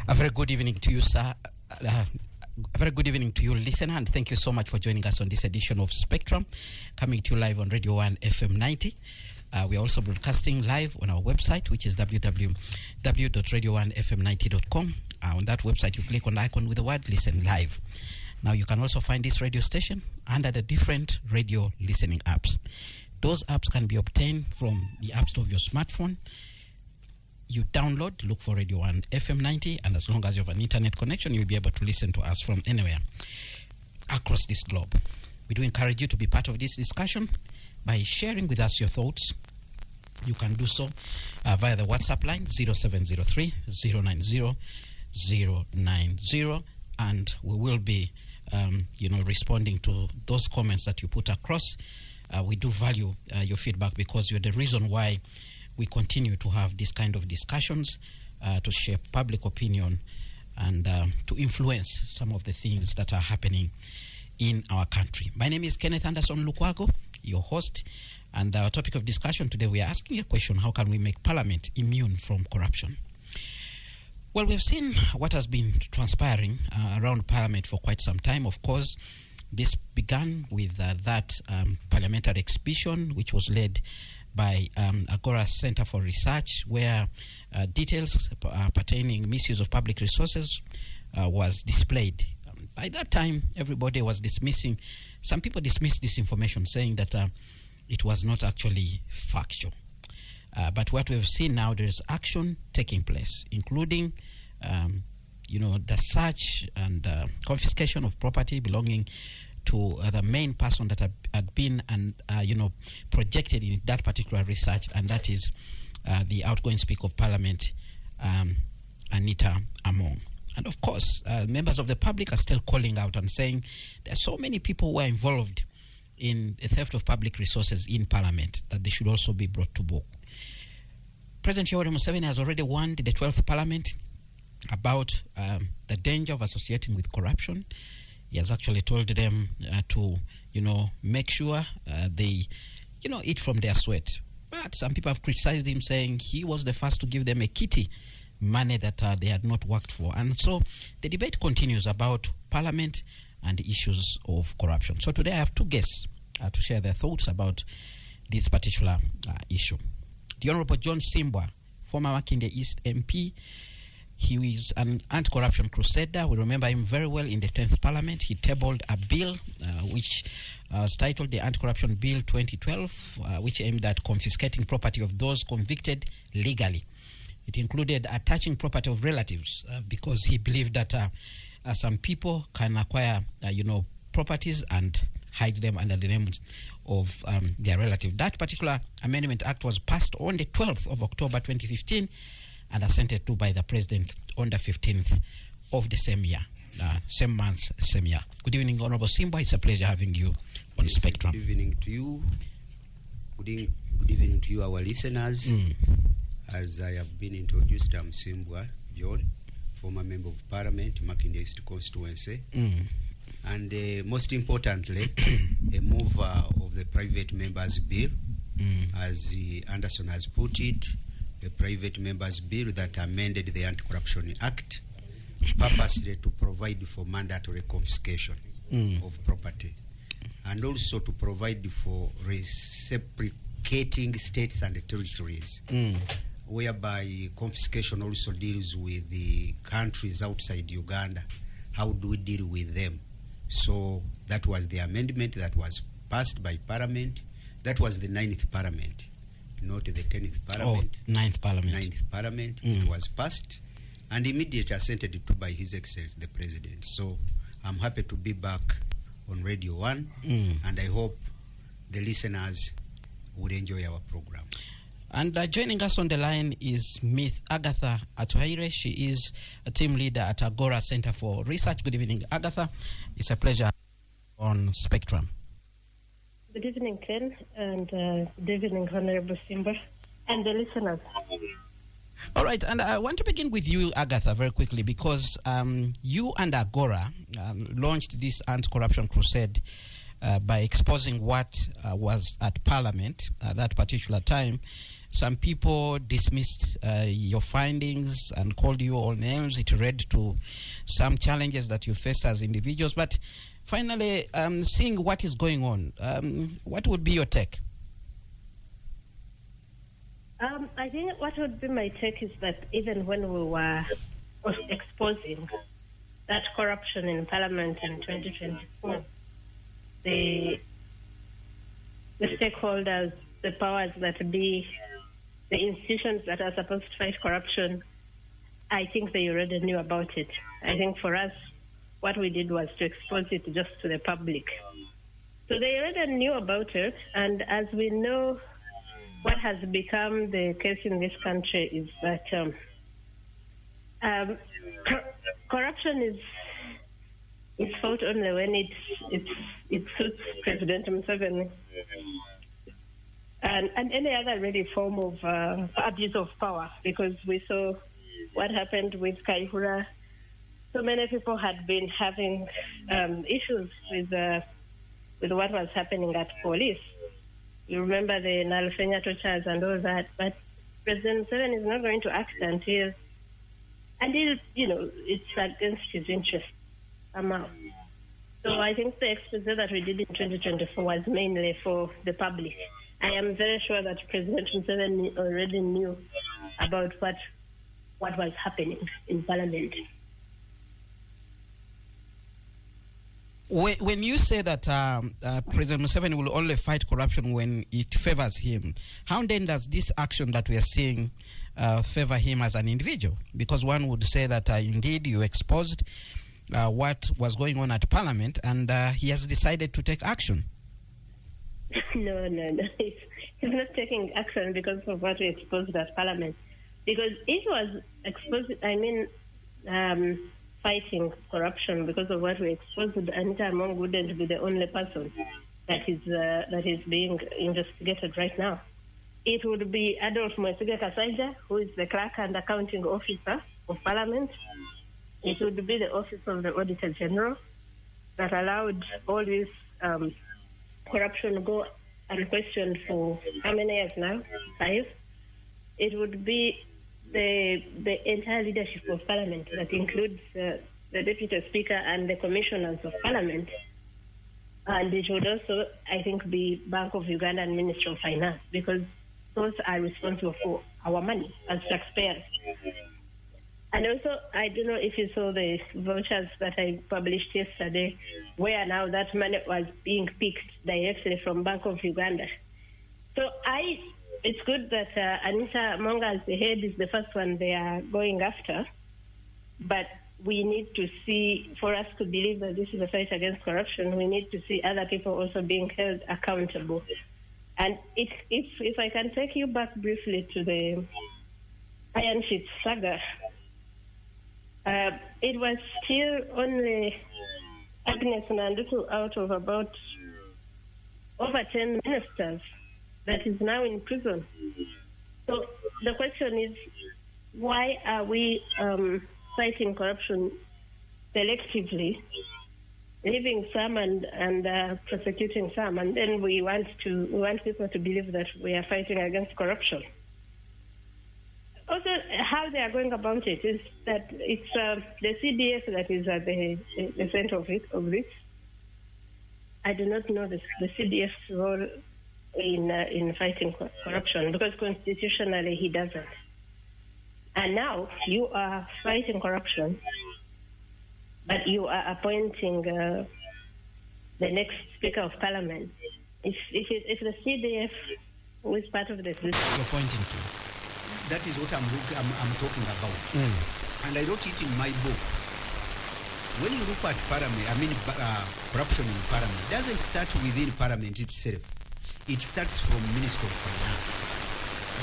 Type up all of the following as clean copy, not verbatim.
A very good evening to you, sir. A very good evening to you, listener, and thank you so much for joining us on this edition of Spectrum, coming to you live on Radio 1 FM 90. We are also broadcasting live on our website, which is www.radio1fm90.com. On that website, you click on the icon with the word Listen Live. Now, you can also find this radio station under the different radio listening apps. Those apps can be obtained from the App Store of your smartphone. You download, look for Radio 1 FM 90, and as long as you have an internet connection, you'll be able to listen to us from anywhere across this globe. We do encourage you to be part of this discussion by sharing with us your thoughts. You can do so via the WhatsApp line 0703 090 090, and we will be responding to those comments that you put across. We do value your feedback because you're the reason why we continue to have this kind of discussions to shape public opinion and to influence some of the things that are happening in our country. My name is Kenneth Lukwago, your host, and our topic of discussion today, we are asking a question: how can we make Parliament immune from corruption? Well, we've seen what has been transpiring around Parliament for quite some time. Of course, this began with that parliamentary exhibition, which was led by Agora Center for Research, where details pertaining misuse of public resources was displayed. By that time, everybody was dismissing. Some people dismissed this information, saying that it was not actually factual. But what we've seen now, there's action taking place, including the search and confiscation of property belonging to the main person that had been projected in that particular research, and that is the outgoing Speaker of Parliament, Anita Among. And of course, members of the public are still calling out and saying there are so many people who are involved in the theft of public resources in Parliament that they should also be brought to book. President Yoweri Museveni has already warned the 12th Parliament about the danger of associating with corruption. He has actually told them to, make sure they, eat from their sweat. But some people have criticized him, saying he was the first to give them a kitty, money that they had not worked for. And so the debate continues about Parliament and the issues of corruption. So today I have two guests to share their thoughts about this particular issue. The Honorable John Ssimbwa, former Makinde East MP. He is an anti-corruption crusader. We remember him very well in the 10th Parliament. He tabled a bill which was titled the Anti-Corruption Bill 2012, which aimed at confiscating property of those convicted legally. It included attaching property of relatives because he believed that some people can acquire, properties and hide them under the names of their relative. That particular Amendment Act was passed on the 12th of October 2015 and assented to by the President on the 15th of the same year, same month, same year. Good evening, Honorable Ssimbwa. It's a pleasure having you on the Spectrum. Good evening to you. Good evening to you, our listeners. As I have been introduced, I'm Ssimbwa John, former Member of Parliament, Makinde East Constituency. And most importantly, a mover of the Private Members Bill, as Anderson has put it, a private members bill that amended the Anti-Corruption Act, purposely to provide for mandatory confiscation of property, and also to provide for reciprocating states and territories, whereby confiscation also deals with the countries outside Uganda. How do we deal with them? So that was the amendment that was passed by Parliament. That was the 9th Parliament. Not the 10th Parliament. 9th Parliament. 9th Parliament. It was passed and immediately assented to by His Excellency the President. So I'm happy to be back on Radio 1 and I hope the listeners would enjoy our program. And joining us on the line is Ms. Agather Atuhaire. She is a team leader at Agora Center for Research. Good evening, Agather. It's a pleasure on Spectrum. Good evening, Ken, and good evening, Honorable Ssimbwa, and the listeners. All right, and I want to begin with you, Agatha, very quickly, because you and Agora launched this anti-corruption crusade by exposing what was at Parliament at that particular time, some people dismissed your findings and called you all names. It led to some challenges that you faced as individuals. But finally, seeing what is going on, what would be your take? I think what would be my take is that even when we were exposing that corruption in Parliament in 2024, the stakeholders, the powers that be, the institutions that are supposed to fight corruption, I think they already knew about it. I think for us, what we did was to expose it just to the public. So they already knew about it, and as we know, what has become the case in this country is that corruption is fought only when it suits President Museveni and any other really form of abuse of power, because we saw what happened with Kaihura. So many people had been having issues with what was happening at police. You remember the Nalufenya tortures and all that, but President Museveni is not going to act until it's against his interest somehow. So I think the expose that we did in 2024 was mainly for the public. I am very sure that President Museveni already knew about what was happening in Parliament. When you say that President Museveni will only fight corruption when it favors him, how then does this action that we are seeing favor him as an individual? Because one would say that indeed you exposed what was going on at Parliament, and he has decided to take action. No. He's not taking action because of what we exposed at Parliament. Because it was exposed, fighting corruption because of what we exposed, Anita Among wouldn't be the only person that is being investigated right now. It would be Adolf Mwesiga Kasaija, who is the clerk and accounting officer of Parliament. It would be the office of the Auditor General that allowed all this corruption go unquestioned for how many years now? 5. It would be the entire leadership of Parliament, that includes the Deputy Speaker and the Commissioners of Parliament. And it would also, I think, be Bank of Uganda and Ministry of Finance, because those are responsible for our money as taxpayers. And also, I don't know if you saw the vouchers that I published yesterday, where now that money was being picked directly from Bank of Uganda. So it's good that Anita Among as the head is the first one they are going after, but we need to see, for us to believe that this is a fight against corruption, we need to see other people also being held accountable. And if I can take you back briefly to the Iron Sheet saga, it was still only Agnes Nandutu out of about over 10 ministers that is now in prison. So the question is, why are we fighting corruption selectively, leaving some and prosecuting some, and then we want people to believe that we are fighting against corruption? Also, how they are going about it is that it's the CDF that is at the center of this. I do not know the CDF's role in fighting corruption, because constitutionally he doesn't. And now you are fighting corruption, but you are appointing the next Speaker of Parliament. If the CDF, who is part of the system, you're pointing to, that is what I'm talking about. And I wrote it in my book. When you look at Parliament, corruption in Parliament, it doesn't start within Parliament itself. It starts from Ministry of Finance.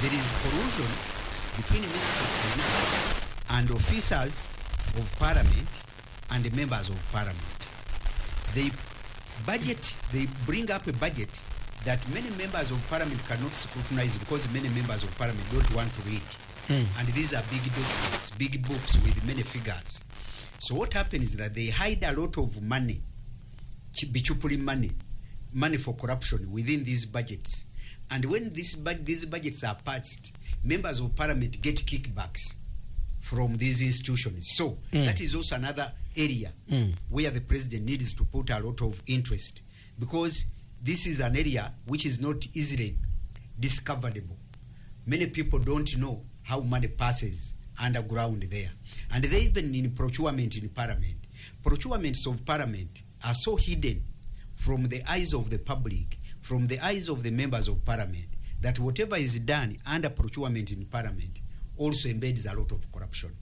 There is collusion between Ministry of Finance and officers of Parliament and the members of Parliament. They bring up a budget that many members of Parliament cannot scrutinize, because many members of Parliament don't want to read. And these are big documents, big books with many figures. So what happens is that they hide a lot of money, bichupuli money for corruption within these budgets. And when these budgets are passed, members of parliament get kickbacks from these institutions. So that is also another area where the president needs to put a lot of interest, because this is an area which is not easily discoverable. Many people don't know how money passes underground there. And they even in procurement in parliament. Procurements of parliament are so hidden from the eyes of the public, from the eyes of the members of parliament, that whatever is done under procurement in parliament also embeds a lot of corruption.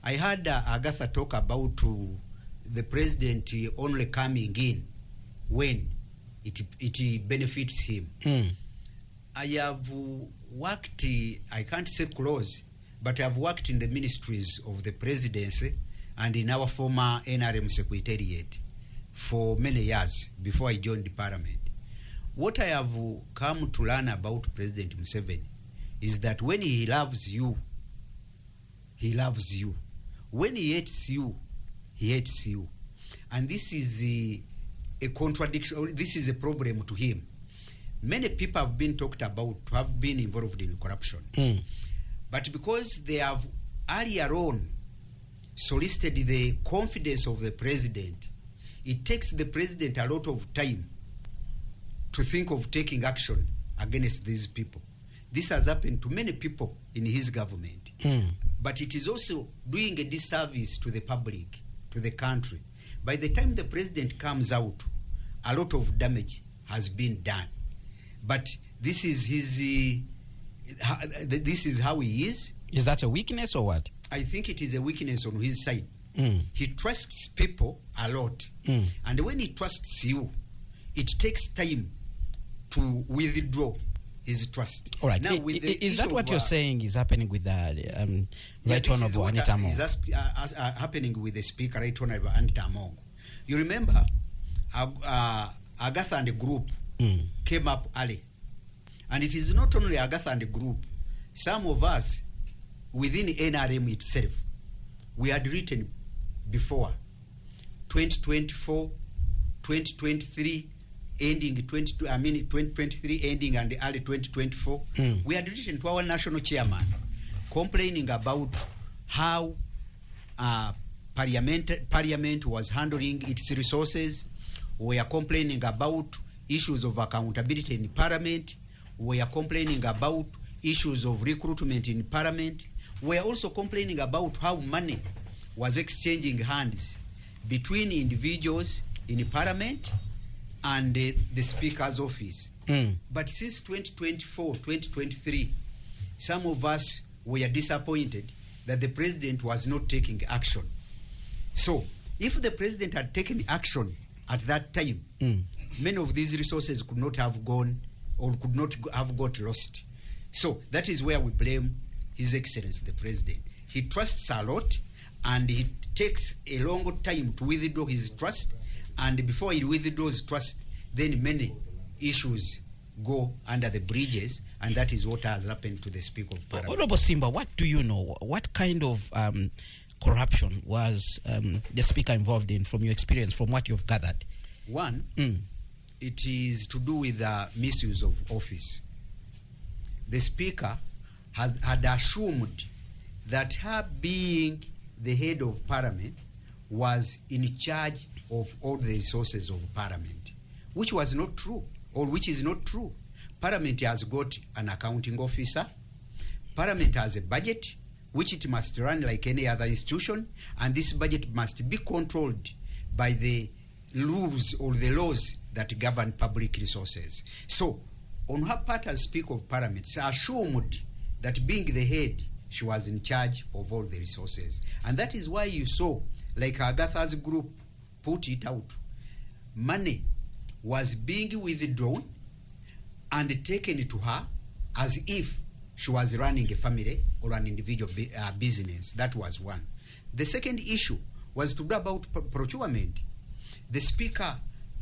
I heard Agather talk about the president only coming in when it benefits him. I have worked, I can't say close, but I've worked in the ministries of the presidency and in our former NRM secretariat for many years before I joined the parliament. What I have come to learn about President Museveni is that when he loves you, he loves you. When he hates you, he hates you. And this is a contradiction, this is a problem to him. Many people have been talked about to have been involved in corruption. But because they have earlier on solicited the confidence of the president, it takes the president a lot of time to think of taking action against these people. This has happened to many people in his government. But it is also doing a disservice to the public, to the country. By the time the president comes out, a lot of damage has been done. But this is this is how he is. Is that a weakness or what? I think it is a weakness on his side. He trusts people a lot. And when he trusts you, it takes time to withdraw his trust. All right. Now, is that what you're saying is happening with the Right Honorable Anita Amongo? Is happening with the Speaker, Right Honorable Anita Amongo. You remember, Agather and the group came up early. And it is not only Agather and the group. Some of us within NRM itself, we had written before 2024, 2023, ending 2023 ending and early 2024. We had written to our national chairman complaining about how parliament was handling its resources. We are complaining about issues of accountability in parliament. We are complaining about issues of recruitment in parliament. We are also complaining about how money was exchanging hands between individuals in parliament and the Speaker's office. But since 2024, 2023, some of us were disappointed that the president was not taking action. So, if the president had taken action at that time, many of these resources could not have gone or could not have got lost. So, that is where we blame His Excellency, the president. He trusts a lot, and it takes a long time to withdraw his trust, and before he withdraws trust, then many issues go under the bridges, and that is what has happened to the Speaker of Parliament. Honorable Ssimbwa, what do you know? What kind of corruption was the Speaker involved in, from your experience, from what you've gathered? One, it is to do with the misuse of office. The Speaker had assumed that her being the head of Parliament was in charge of all the resources of Parliament, which was not true, or which is not true. Parliament has got an accounting officer. Parliament has a budget, which it must run like any other institution, and this budget must be controlled by the rules or the laws that govern public resources. So, on her part as Speaker of Parliament, she assumed that being the head, she was in charge of all the resources. And that is why you saw, like Agatha's group put it out, money was being withdrawn and taken to her as if she was running a family or an individual business. That was one. The second issue was to do about procurement. The Speaker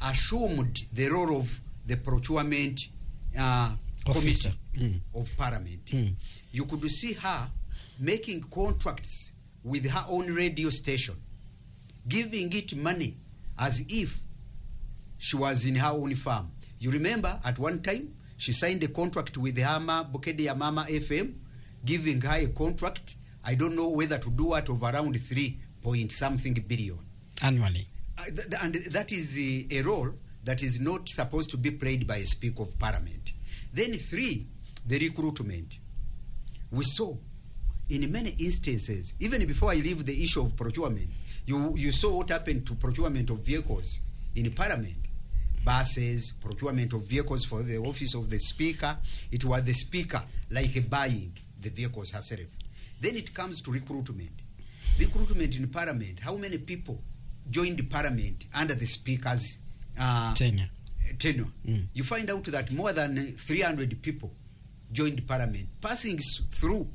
assumed the role of the procurement committee of Parliament. You could see her making contracts with her own radio station, giving it money as if she was in her own farm. You remember at one time She signed a contract with Hama Bokede Mama FM, giving her a contract. I don't know whether to do what of around 3 point something billion annually. And that is a role that is not supposed to be played by a Speaker of Parliament. Then 3, the recruitment. We saw in many instances, even before I leave the issue of procurement, you saw what happened to procurement of vehicles in Parliament. Buses, procurement of vehicles for the office of the Speaker. It was the Speaker like buying the vehicles herself. Then it comes to recruitment. Recruitment in Parliament. How many people joined Parliament under the Speaker's tenure? You find out that more than 300 people joined Parliament, passing through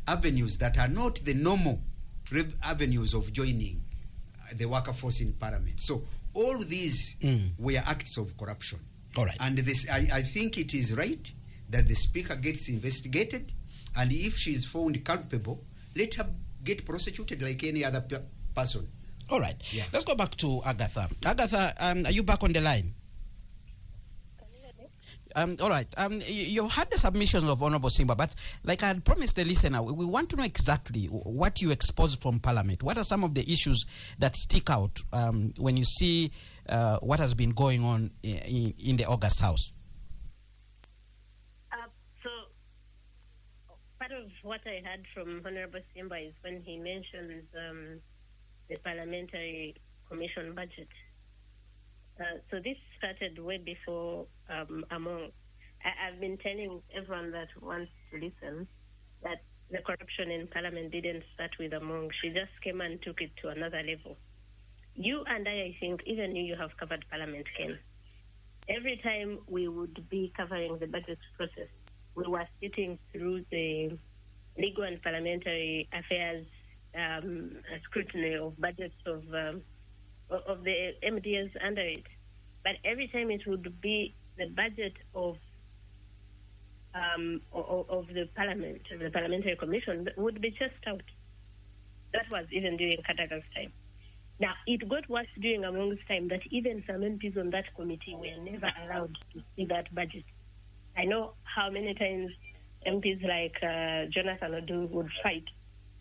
avenues that are not the normal avenues of joining the worker force in Parliament. So all these were acts of corruption. All right. And this, I think it is right that the Speaker gets investigated, and if she is found culpable, let her get prosecuted like any other person. All right. Yeah. Let's go back to Agatha. Agatha, are you back on the line? All right. You had the submissions of Honorable Ssimbwa, but like I had promised the listener, we want to know exactly what you exposed from Parliament. What are some of the issues that stick out when you see what has been going on in the August House? So part of what I heard from Honorable Ssimbwa is when he mentions the Parliamentary Commission budget. So this started way before I've been telling everyone that wants to listen that the corruption in Parliament didn't start with Among. She just came and took it to another level. You and I think, even you have covered Parliament, Ken. Every time we would be covering the budget process, we were sitting through the legal and parliamentary affairs scrutiny of budgets of the MDS under it. But every time it would be the budget of the Parliament, of the Parliamentary Commission, would be chased out. That was even during Kataga's time. Now, it got worse during Among's time that even some MPs on that committee were never allowed to see that budget. I know how many times MPs like Jonathan Odu would fight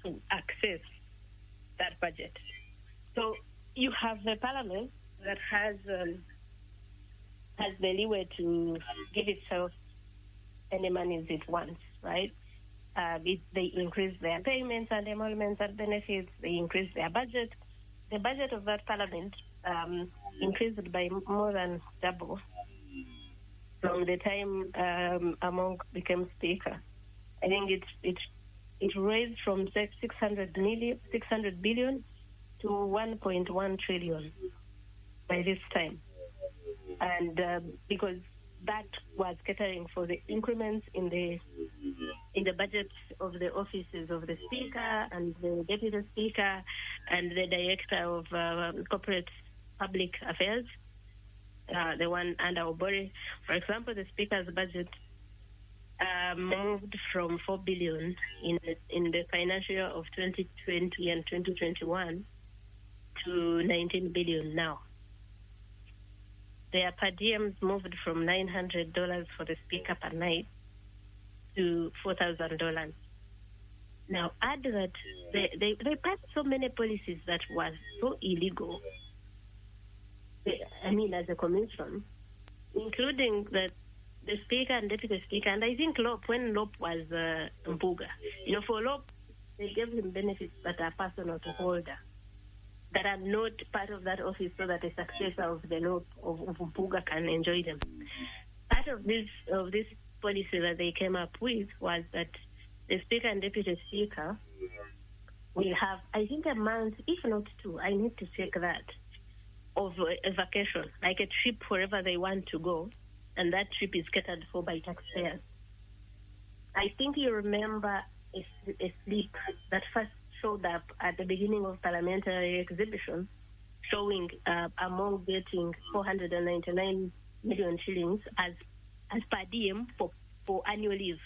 to access that budget. So you have the Parliament that has the leeway to give itself any monies it wants, right? They increase their payments and emoluments and benefits. They increase their budget. The budget of that Parliament increased by more than double from the time Among became Speaker. I think it raised from 600 billion to 1.1 trillion by this time. And because that was catering for the increments in the budget of the offices of the Speaker and the Deputy Speaker and the Director of Corporate Public Affairs, the one under Obore. For example, the Speaker's budget moved from 4 billion in the financial year of 2020 and 2021 to 19 billion now. Their per diems moved from $900 for the Speaker per night to $4,000. Now, add that they passed so many policies that were so illegal, as a commission, including that the Speaker and Deputy Speaker, and I think when Lop was Mpuga, for Lop, they gave him benefits that are personal to holder, that are not part of that office, so that a successor of the Lop of Mpuga can enjoy them. Part of this policy that they came up with was that the Speaker and Deputy Speaker will have, I think, a month, if not two, I need to check that, of a vacation, like a trip wherever they want to go, and that trip is catered for by taxpayers. I think you remember a slip that first showed up at the beginning of parliamentary exhibition, showing Among getting 499 million shillings as per diem for annual leave.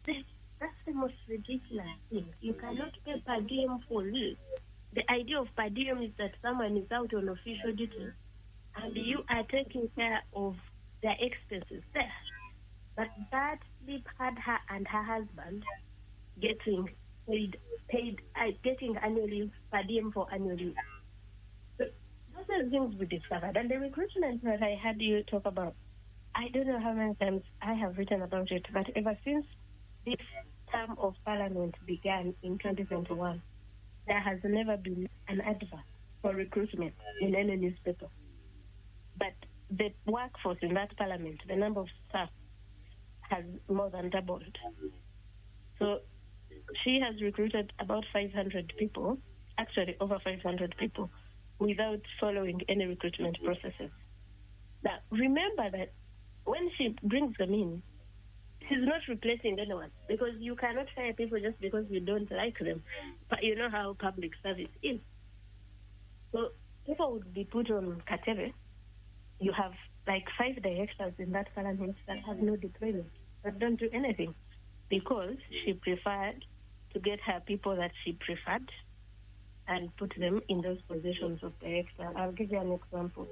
That's the most ridiculous thing. You cannot pay per diem for leave. The idea of per diem is that someone is out on official duty and you are taking care of There are expenses there. But that sleep had her and her husband getting getting annual leave, per diem for annual leave. So those are the things we discovered. And the recruitment that I had you talk about, I don't know how many times I have written about it, but ever since this term of parliament began in 2021, there has never been an advert for recruitment in any newspaper. But the workforce in that parliament, the number of staff, has more than doubled. So she has recruited about 500 people, actually over 500 people, without following any recruitment processes. Now, remember that when she brings them in, she's not replacing anyone, because you cannot fire people just because you don't like them. But you know how public service is. So people would be put on category. You have like 5 directors in that parliament that have no deployment, that don't do anything, because she preferred to get her people that she preferred and put them in those positions of director. I'll give you an example.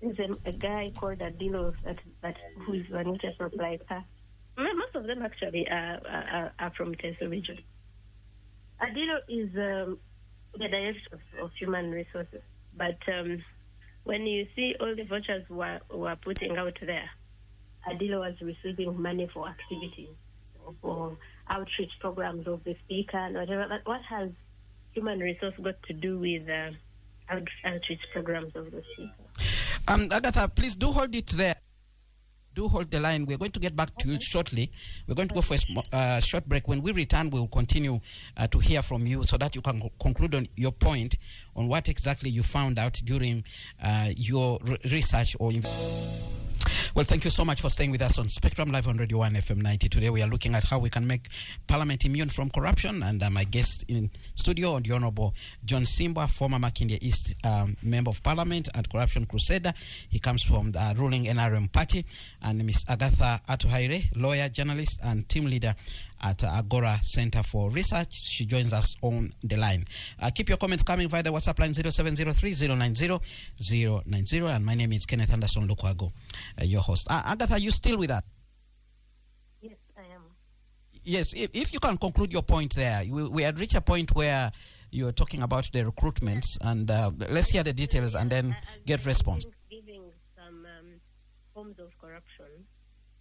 There's a guy called Adilo that who is an interest like her. Most of them actually are from Teso region. Adilo is the director of human resources, but when you see all the vouchers were putting out there, Adilo was receiving money for activities, for outreach programs of the speaker and whatever. But what has human resource got to do with outreach programs of the speaker? Agatha, please do hold it there. Do hold the line. We're going to get back to you shortly. We're going to go for a short break. When we return, we'll continue to hear from you so that you can conclude on your point on what exactly you found out during your research or Well, thank you so much for staying with us on Spectrum Live on Radio 1 FM 90. Today we are looking at how we can make Parliament immune from corruption, and my guest in studio, the Honorable John Ssimbwa, former Makindye East Member of Parliament and Corruption Crusader. He comes from the ruling NRM party, and Ms. Agather Atuhaire, lawyer, journalist, and team leader at Agora Center for Research. She joins us on the line. Keep your comments coming via the WhatsApp line 0703-090-090. And my name is Kenneth Anderson Lukwago, your host. Agatha, are you still with us? Yes, I am. Yes, if you can conclude your point there. We had reached a point where you were talking about the recruitments, and let's hear the details and then get response. Giving some forms of corruption.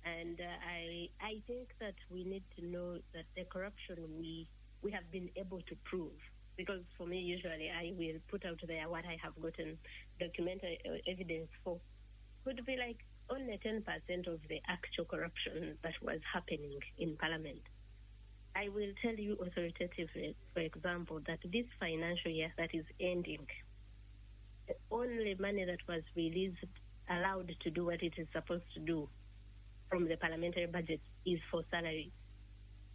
And I think that we need to know that the corruption we have been able to prove, because for me, usually I will put out there what I have gotten documentary evidence for, could be like only 10% of the actual corruption that was happening in Parliament. I will tell you authoritatively, for example, that this financial year that is ending, the only money that was released, allowed to do what it is supposed to do from the parliamentary budget, is for salaries.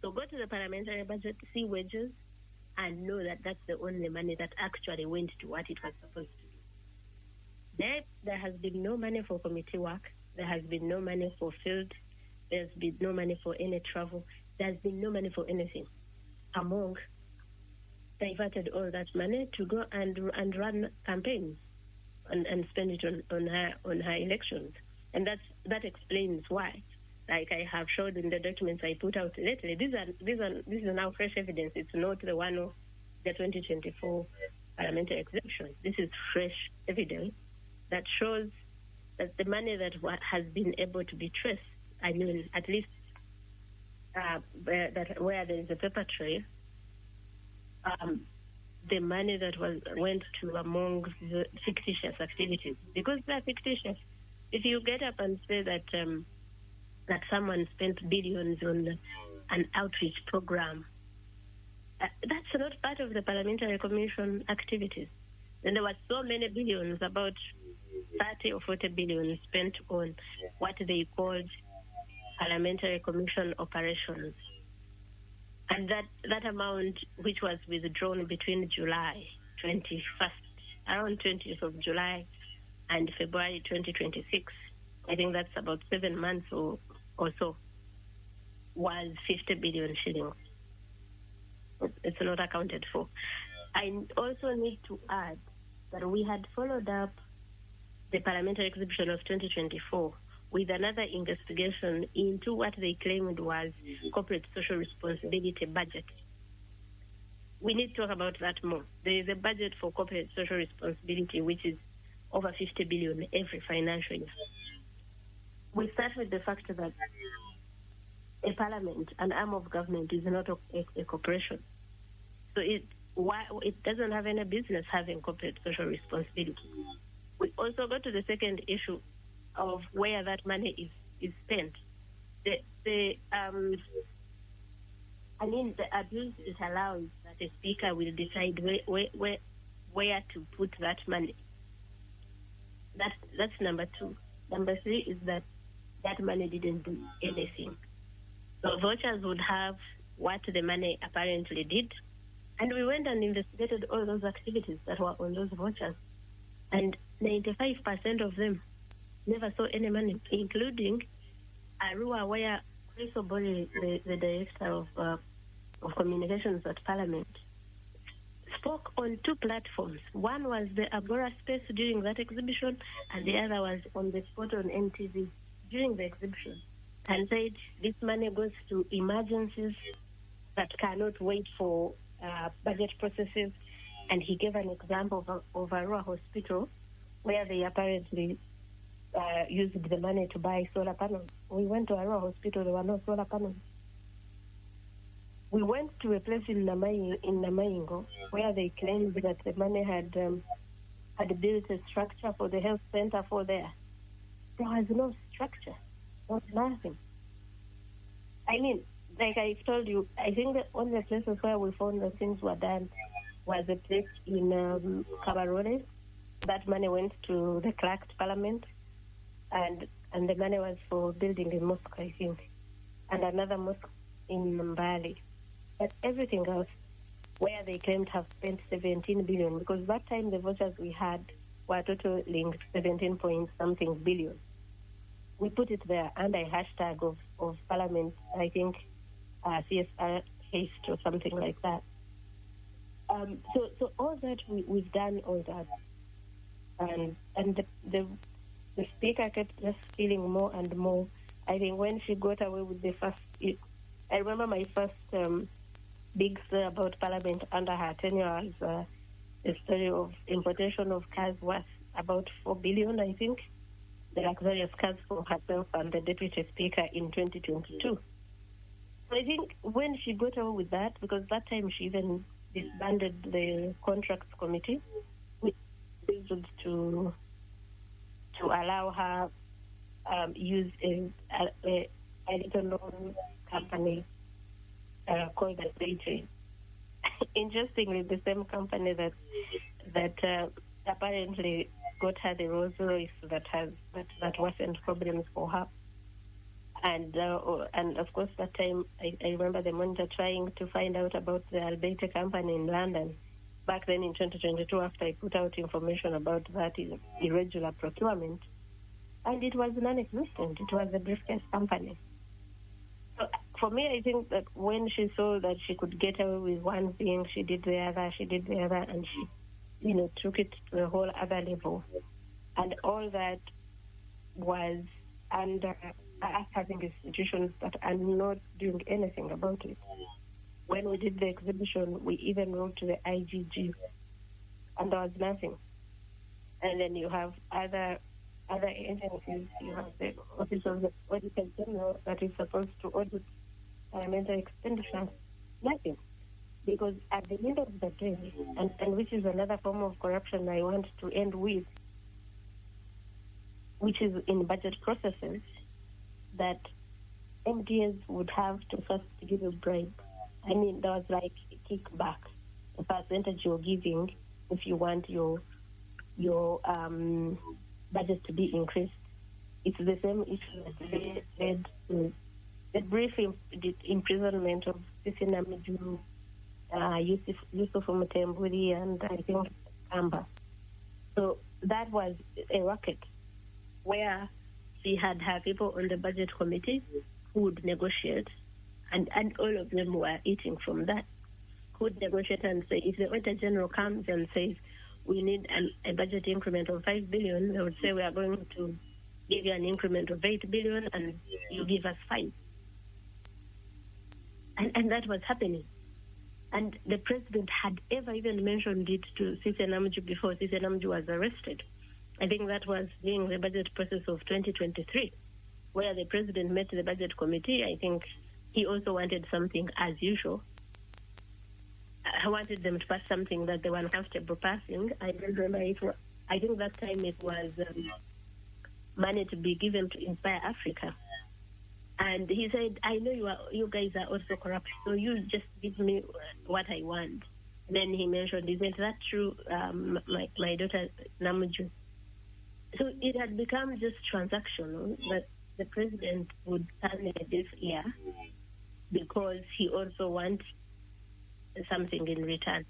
So go to the parliamentary budget, see wages, and know that that's the only money that actually went to what it was supposed to do. There has been no money for committee work. There has been no money for field. There's been no money for any travel. There's been no money for anything. Among diverted all that money to go and run campaigns and spend it on her elections. And that explains why. Like I have showed in the documents I put out lately, this is now fresh evidence. It's not the one of the 2024 parliamentary exemption. This is fresh evidence that shows that the money that has been able to be traced, I mean, at least where there is a paper trail, the money that went to among the fictitious activities, because they are fictitious. If you get up and say that someone spent billions on an outreach program, that's not part of the Parliamentary Commission activities. Then there were so many billions, about 30 or 40 billion spent on what they called Parliamentary Commission operations. And that amount, which was withdrawn between July 21st, around 20th of July, and February 2026, I think that's about 7 months or so, was 50 billion shillings. It's not accounted for. I also need to add that we had followed up the parliamentary exhibition of 2024 with another investigation into what they claimed was corporate social responsibility budget. We need to talk about that more. There is a budget for corporate social responsibility, which is over 50 billion every financial year. We start with the fact that a parliament, an arm of government, is not a corporation. So it doesn't have any business having corporate social responsibility. We also go to the second issue of where that money is spent. The abuse it allows that a speaker will decide where to put that money. That's number two. Number three is that money didn't do anything. So vouchers would have what the money apparently did, and we went and investigated all those activities that were on those vouchers, and 95% of them never saw any money, including Arua, where Chris Obori, the director of communications at Parliament, spoke on two platforms. One was the Agora space during that exhibition, and the other was on the spot on NTV during the exhibition, and said this money goes to emergencies that cannot wait for budget processes. And he gave an example of Arua Hospital, where they apparently used the money to buy solar panels. We went to Arua Hospital, there were no solar panels. We went to a place in Namaingo, where they claimed that the money had built a structure for the health center for there. There was no structure, nothing. I mean, like I told you, I think the only places where we found that things were done was a place in Kabarole. That money went to the Clerked Parliament, and the money was for building a mosque, I think, and another mosque in Mbali. But everything else, where they claimed to have spent 17 billion, because that time the vouchers we had were totaling 17-point-something billion. We put it there under a hashtag of Parliament, I think, CSR haste or something like that. So all that we've done all that, and the speaker kept just feeling more and more. I think when she got away with the first, I remember my first big story about Parliament under her tenure was the story of importation of cars worth about 4 billion, I think, the luxurious cars for herself and the deputy speaker in 2022. So I think when she got away with that, because that time she even disbanded the contracts committee, which was to allow her use a little known company called Atuhaire. Interestingly, the same company that apparently got her the Rolls Royce that wasn't problems for her. And of course, that time I remember the Monitor trying to find out about the Atuhaire company in London back then in 2022, after I put out information about that irregular procurement, and it was non-existent. It was a briefcase company. So for me, I think that when she saw that she could get away with one thing, she did the other, and she, took it to a whole other level. And all that was under us having institutions that are not doing anything about it. When we did the exhibition, we even wrote to the IGG, and there was nothing. And then you have other agencies. You have the Office of the Auditor General that is supposed to audit parliamentary expenditure. Nothing. Because at the end of the day, and which is another form of corruption I want to end with, which is in budget processes, that MDs would have to first give a bribe. I mean, there was like a kickback, a percentage you're giving if you want your budget to be increased. It's the same issue that led to the brief imprisonment of Sisi Namiju, Yusuf Mutemburi, and I think Kamba. So that was a racket where she had her people on the budget committee who would negotiate, and all of them were eating from that. Who would negotiate and say, if the Auditor General comes and says, we need a budget increment of 5 billion, they would say we are going to give you an increment of 8 billion and you give us 5. And that was happening. And the president had ever even mentioned it to Sisi Namju before Sisi Namju was arrested. I think that was during the budget process of 2023, where the president met the budget committee. I think he also wanted something as usual. I wanted them to pass something that they were uncomfortable passing. I don't remember it. I think that time it was money to be given to Inspire Africa. And he said, I know you guys are also corrupt, so you just give me what I want. Then he mentioned, isn't that true, my daughter Namju? So it had become just transactional, that the president would turn a deaf ear because he also wants something in return.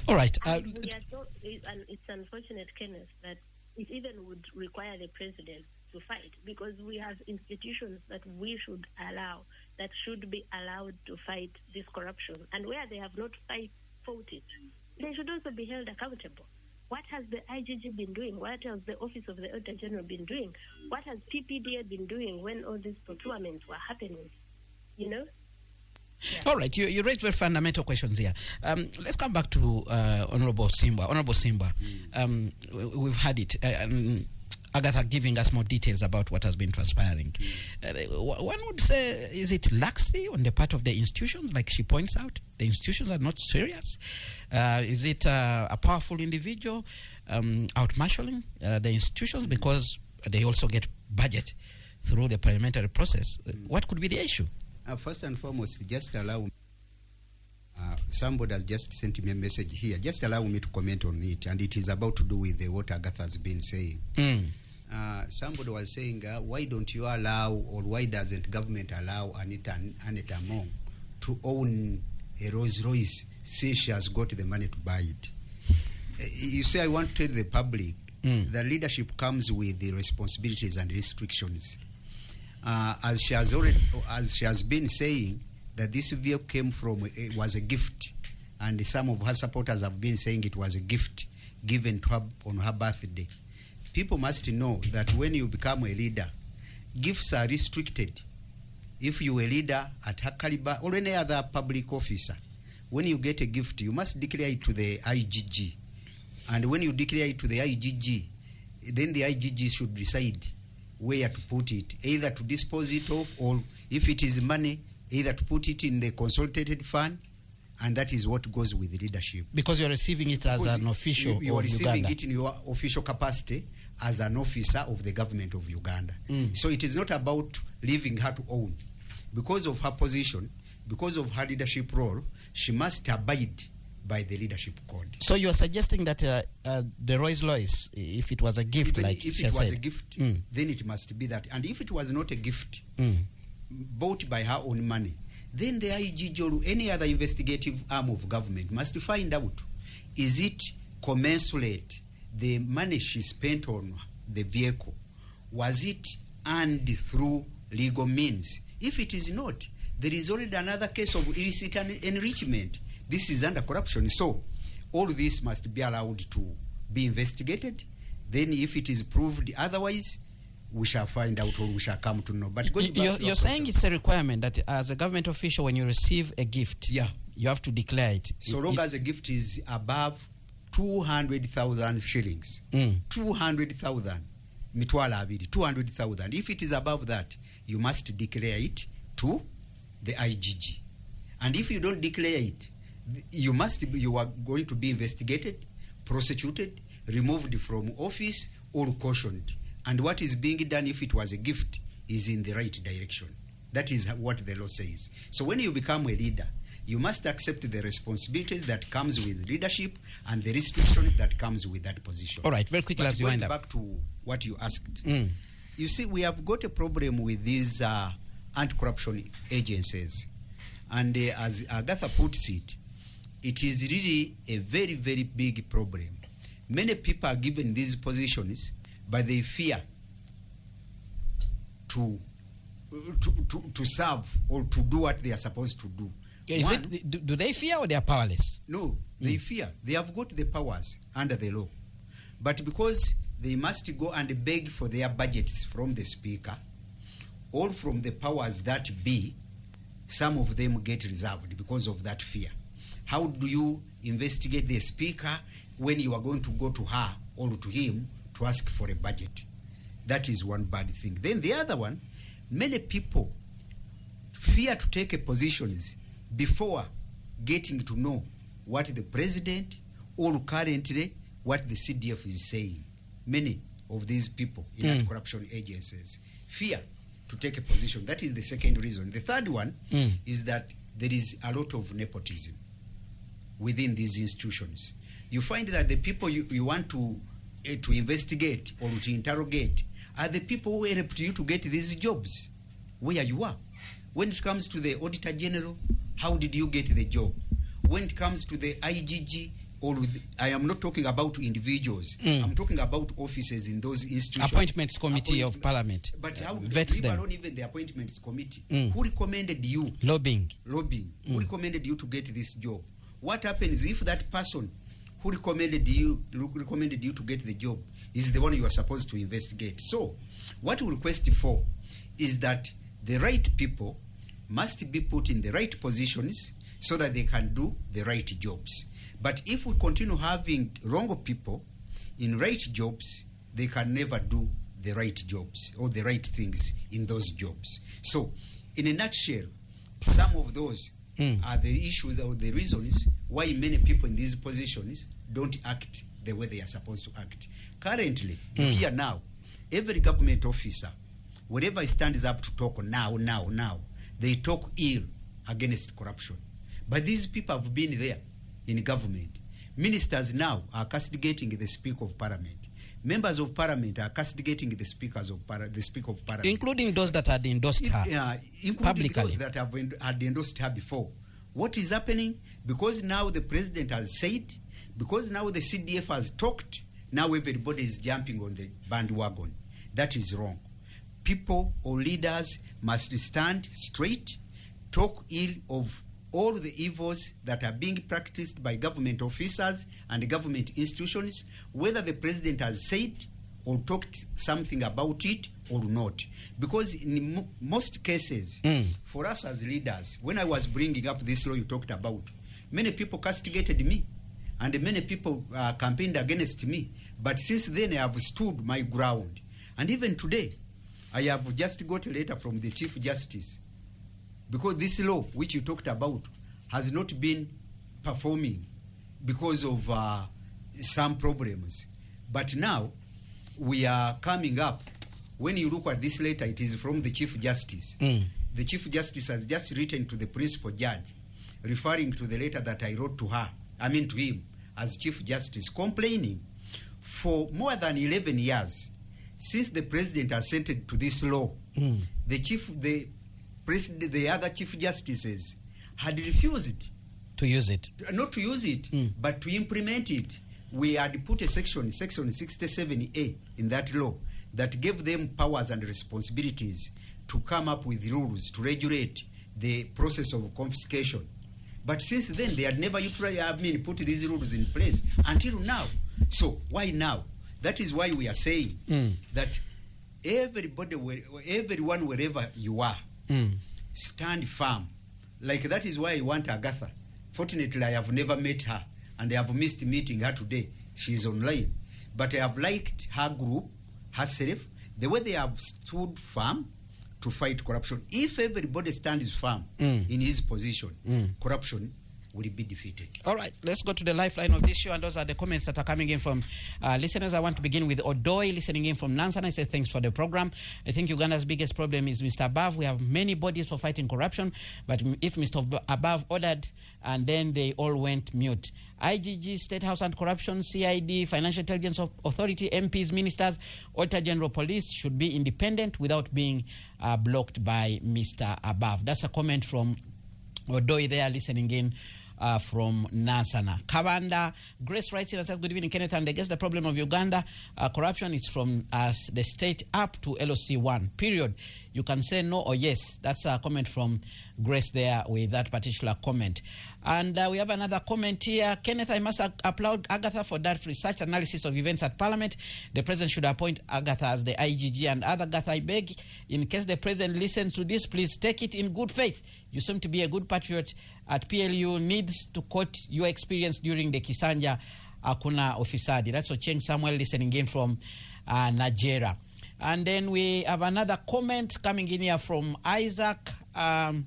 All right. It's unfortunate, Kenneth, that it even would require the president to fight, because we have institutions that we should allow, that should be allowed to fight this corruption. And where they have not fought it, they should also be held accountable. What has the IGG been doing? What has the Office of the Auditor General been doing? What has PPDA been doing when all these procurements were happening? You know? Yeah. All right, you raised very fundamental questions here. Let's come back to Honorable Ssimbwa. Honorable Ssimbwa, we've had it. Agather giving us more details about what has been transpiring. One would say, is it laxity on the part of the institutions, like she points out? The institutions are not serious? Is it a powerful individual out-marshalling the institutions because they also get budget through the parliamentary process? What could be the issue? First and foremost, just allow me. Somebody has just sent me a message here. Just allow me to comment on it, and it is about to do with what Agatha has been saying. Somebody was saying, why don't you allow, or why doesn't government allow Anita Mong to own a Rolls Royce since she has got the money to buy it? You say, I want to tell the public that leadership comes with the responsibilities and restrictions. As she has been saying, that this vehicle came from, it was a gift, and some of her supporters have been saying it was a gift given to her on her birthday. People must know that when you become a leader, gifts are restricted. If you are a leader at her caliber or any other public officer, when you get a gift, you must declare it to the IGG. And when you declare it to the IGG, then the IGG should decide where to put it, either to dispose it of, or if it is money, either to put it in the consolidated fund, and that is what goes with leadership. Because you're receiving it as an official you are of receiving Uganda. it in your official capacity as an officer of the government of Uganda. So it is not about leaving her to own. Because of her position, because of her leadership role, she must abide by the leadership code. So you're suggesting that the Rolls Royce, if it was a gift, even like if she it was said, a gift, then it must be that. And if it was not a gift, bought by her own money, then the IGG or any other investigative arm of government must find out, is it commensurate, the money she spent on the vehicle, was it earned through legal means? If it is not, there is already another case of illicit enrichment. This is under corruption. So all this must be allowed to be investigated. Then if it is proved otherwise, we shall find out, or we shall come to know. But you're saying it's a requirement that as a government official, when you receive a gift, you have to declare it. So long as a gift is above 200,000 shillings, 200,000, mitwala abiri, 200,000. If it is above that, you must declare it to the IGG. And if you don't declare it, you are going to be investigated, prosecuted, removed from office, or cautioned. And what is being done, if it was a gift, is in the right direction. That is what the law says. So when you become a leader, you must accept the responsibilities that comes with leadership and the restrictions that comes with that position. All right, very quickly as you wind up. Back to what you asked. You see, we have got a problem with these anti-corruption agencies. And as Agatha puts it, it is really a very, very big problem. Many people are given these positions, but they fear to serve or to do what they are supposed to do. Do they fear, or they are powerless? No, they fear. They have got the powers under the law. But because they must go and beg for their budgets from the speaker or from the powers that be. Some of them get reserved because of that fear. How do you investigate the speaker when you are going to go to her or to him to ask for a budget? That is one bad thing. Then the other one, many people fear to take a positions before getting to know what the president or currently what the CDF is saying. Many of these people in anti-corruption agencies fear to take a position. That is the second reason. The third one is that there is a lot of nepotism within these institutions. You find that the people you want to investigate or to interrogate are the people who helped you to get these jobs where you are. When it comes to the Auditor General, how did you get the job? When it comes to the IGG, I am not talking about individuals. I'm talking about offices in those institutions. Appointments Committee of Parliament. But how vets them. Alone, even the Appointments Committee. Who recommended you? Lobbying. Who recommended you to get this job? What happens if that person who recommended you to get the job is the one you are supposed to investigate? So, what we request for is that the right people must be put in the right positions so that they can do the right jobs. But if we continue having wrong people in right jobs, they can never do the right jobs or the right things in those jobs. So, in a nutshell, some of those are the issues or the reasons why many people in these positions don't act the way they are supposed to act. Currently, here now, every government officer, wherever he stands up to talk now, they talk ill against corruption. But these people have been there in government. Ministers now are castigating the Speaker of Parliament. Members of Parliament are castigating the Speaker of Parliament. Including those that had endorsed her including publicly. Those that had endorsed her before. What is happening? Because now the President has said, because now the CDF has talked, now everybody is jumping on the bandwagon. That is wrong. People or leaders must stand straight, talk ill of all the evils that are being practiced by government officers and government institutions, whether the president has said or talked something about it or not. Because in most cases, for us as leaders, when I was bringing up this law you talked about, many people castigated me and many people campaigned against me. But since then, I have stood my ground. And even today, I have just got a letter from the Chief Justice, because this law which you talked about has not been performing because of some problems. But now we are coming up. When you look at this letter, it is from the Chief Justice. The Chief Justice has just written to the principal judge, referring to the letter that I wrote to him as Chief Justice, complaining for more than 11 years since the president assented to this law. The other Chief Justices had refused to use it. Not to use it, but to implement it. We had put a section 67A in that law that gave them powers and responsibilities to come up with rules to regulate the process of confiscation. But since then, they had never put these rules in place until now. So why now? That is why we are saying that everyone, wherever you are, stand firm. Like that is why I want Agather. Fortunately, I have never met her, and I have missed meeting her today. She is online. But I have liked her group, herself, the way they have stood firm to fight corruption. If everybody stands firm in his position, corruption will be defeated. All right, let's go to the lifeline of this show, and those are the comments that are coming in from listeners. I want to begin with Odoi, listening in from Nansana. I say thanks for the program. I think Uganda's biggest problem is Mr. Above. We have many bodies for fighting corruption, but if Mr. Above ordered and then they all went mute. IGG, State House Anti-Corruption, CID, Financial Intelligence Authority, MPs, ministers, Auditor General Police should be independent without being blocked by Mr. Above. That's a comment from Odoi there, listening in from Nansana. Kabanda, Grace writes in and says, good evening, Kenneth, and I guess the problem of Uganda corruption is from the state up to LOC1, period. You can say no or yes. That's a comment from Grace there with that particular comment. And we have another comment here. Kenneth, I must applaud Agather for that research analysis of events at Parliament. The President should appoint Agather as the IGG. And Agather, I beg, in case the President listens to this, please take it in good faith. You seem to be a good patriot at PLU. Needs to quote your experience during the Kisanja Akuna Ofisadi. That's Ocheng Samuel listening in from Nigeria. And then we have another comment coming in here from Isaac, coming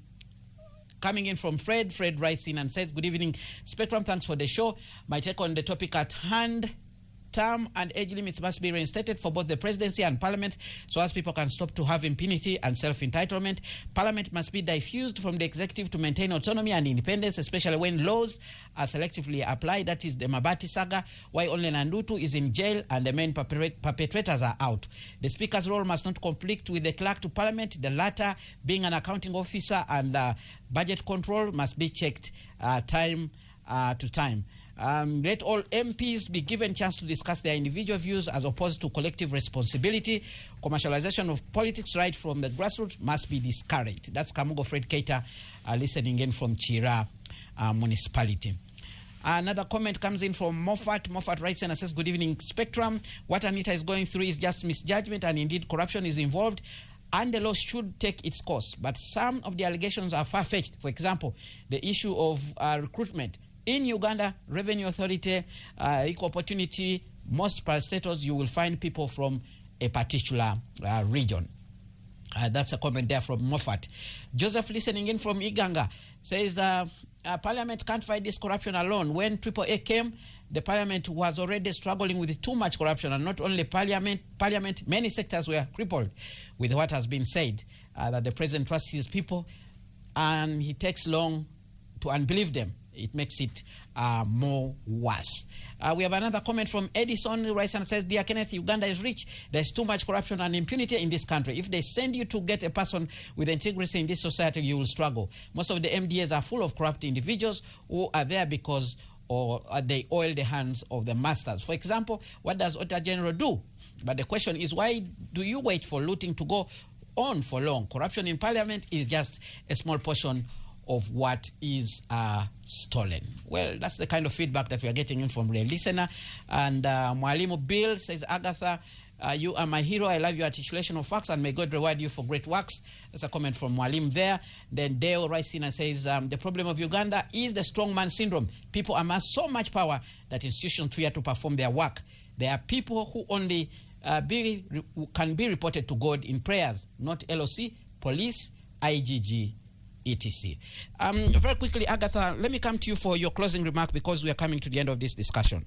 in from Fred. Fred writes in and says, good evening, Spectrum, thanks for the show. My take on the topic at hand: term and age limits must be reinstated for both the presidency and parliament so as people can stop to have impunity and self-entitlement. Parliament must be diffused from the executive to maintain autonomy and independence, especially when laws are selectively applied. That is the Mabati saga, why only Nandutu is in jail and the main perpetrators are out. The speaker's role must not conflict with the clerk to parliament, the latter being an accounting officer, and budget control must be checked time to time. Let all MPs be given chance to discuss their individual views as opposed to collective responsibility. Commercialization of politics right from the grassroots must be discouraged. That's Kamugo Fred Keita listening in from Chira municipality. Another comment comes in from Moffat. Moffat writes and says, good evening, Spectrum. What Anita is going through is just misjudgment, and indeed corruption is involved, and the law should take its course. But some of the allegations are far-fetched. For example, the issue of recruitment. In Uganda, Revenue Authority, Equal Opportunity, most parastatals, you will find people from a particular region. That's a comment there from Moffat. Joseph, listening in from Iganga, says, Parliament can't fight this corruption alone. When AAA came, the Parliament was already struggling with too much corruption, and not only Parliament, many sectors were crippled with what has been said, that the President trusts his people, and he takes long to unbelieve them. It makes it more worse. We have another comment from Edison, who writes and says, dear Kenneth, Uganda is rich. There's too much corruption and impunity in this country. If they send you to get a person with integrity in this society, you will struggle. Most of the MDAs are full of corrupt individuals who are there because they oil the hands of the masters. For example, what does Ota General do? But the question is, why do you wait for looting to go on for long? Corruption in Parliament is just a small portion of what is stolen. Well, that's the kind of feedback that we are getting in from the listener. And Mwalimu Bill says, Agatha, you are my hero. I love your articulation of facts, and may God reward you for great works. That's a comment from Mwalim there. Then Dale writes in and says, the problem of Uganda is the strongman syndrome. People amass so much power that institutions fear to perform their work. There are people who only can be reported to God in prayers, not LOC, police, IGG, etc. Very quickly, Agatha, let me come to you for your closing remark, because we are coming to the end of this discussion.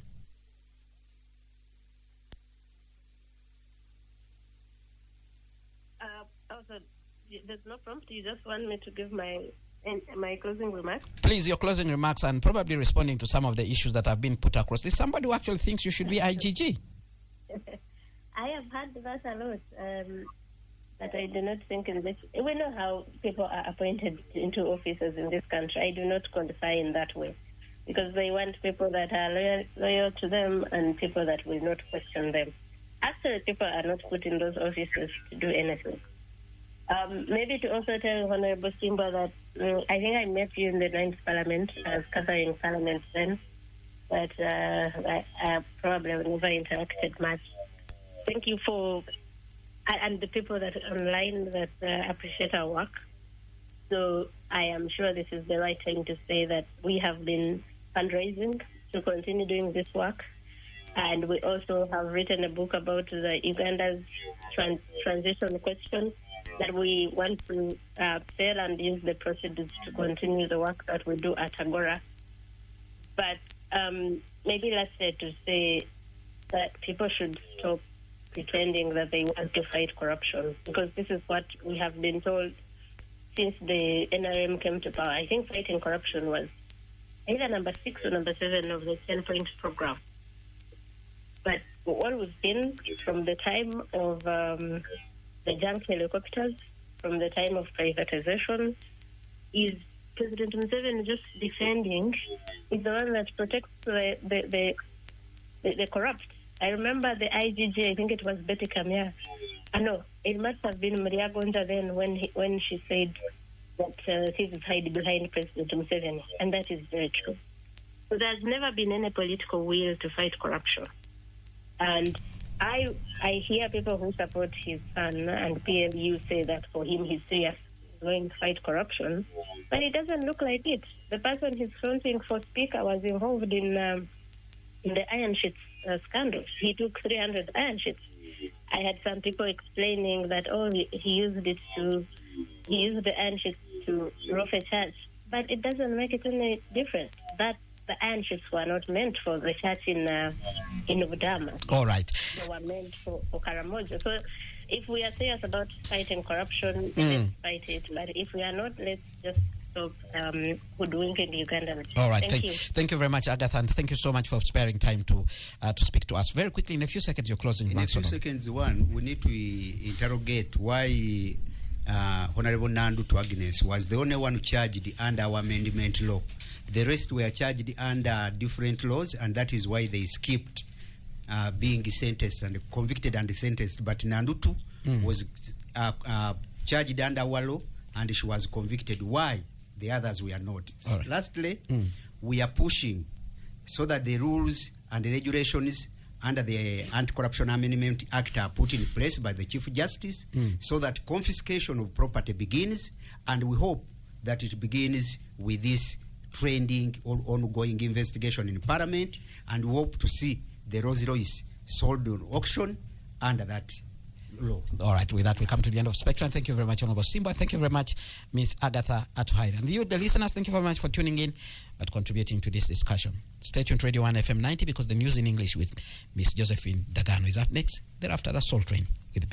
Also, there's no prompt. You just want me to give my closing remarks? Please, your closing remarks, and probably responding to some of the issues that have been put across. Is somebody who actually thinks you should be IGG? I have heard that a lot. But I do not think in this. We know how people are appointed into offices in this country. I do not qualify in that way, because they want people that are loyal to them and people that will not question them. Actually, people are not put in those offices to do anything. Maybe to also tell Honorable Ssimbwa that I think I met you in the 9th Parliament. I was covering Parliament then, but I probably never interacted much. Thank you for... and the people that are online that appreciate our work. So I am sure this is the right time to say that we have been fundraising to continue doing this work. And we also have written a book about the Uganda's transition question, that we want to sell and use the proceeds to continue the work that we do at Agora. But maybe lastly, to say that people should stop pretending that they want to fight corruption, because this is what we have been told since the NRM came to power. I think fighting corruption was either number 6 or number 7 of the 10-point program. But what we've seen from the time of the junk helicopters, from the time of privatization, is President Museveni just defending is the one that protects the corrupt. I remember the IGG, I think it was Betty Kamya, No, it must have been Maria Gonja then when she said that she would hide behind President Museveni, and that is very true. So there's never been any political will to fight corruption. And I hear people who support his son and PLU say that for him he's serious, going to fight corruption, but it doesn't look like it. The person he's fronting for speaker was involved in the iron sheets scandal. He took 300 iron sheets. I had some people explaining that he used the iron sheets to roof a church, but it doesn't make it any different. That the iron sheets were not meant for the church in Budama. All right. They were meant for Karamoja. So if we are serious about fighting corruption, let's fight it. But if we are not, let's just stop hoodwinking Uganda. All right. Thank you. Thank you very much, Agatha, and thank you so much for sparing time to speak to us. Very quickly, in a few seconds, your closing remarks. In a few seconds, we need to interrogate why Honorable Nandu to Agnes was the only one charged under our amendment law. The rest were charged under different laws, and that is why they skipped being sentenced and convicted and sentenced. But Nandutu was charged under our law, and she was convicted. Why? The others were not. Right. Lastly, we are pushing so that the rules and the regulations under the Anti-Corruption Amendment Act are put in place by the Chief Justice so that confiscation of property begins, and we hope that it begins with this trending or ongoing investigation in Parliament, and we hope to see the Rolls Royce sold on auction under that law. All right, with that we come to the end of Spectrum. Thank you very much, Honorable Ssimbwa. Thank you very much, Ms. Agatha Atuhaire. And you, the listeners, thank you very much for tuning in and contributing to this discussion. Stay tuned to Radio 1 FM 90 because the news in English with Ms. Josephine Dagano is up next. Thereafter, the Soul Train with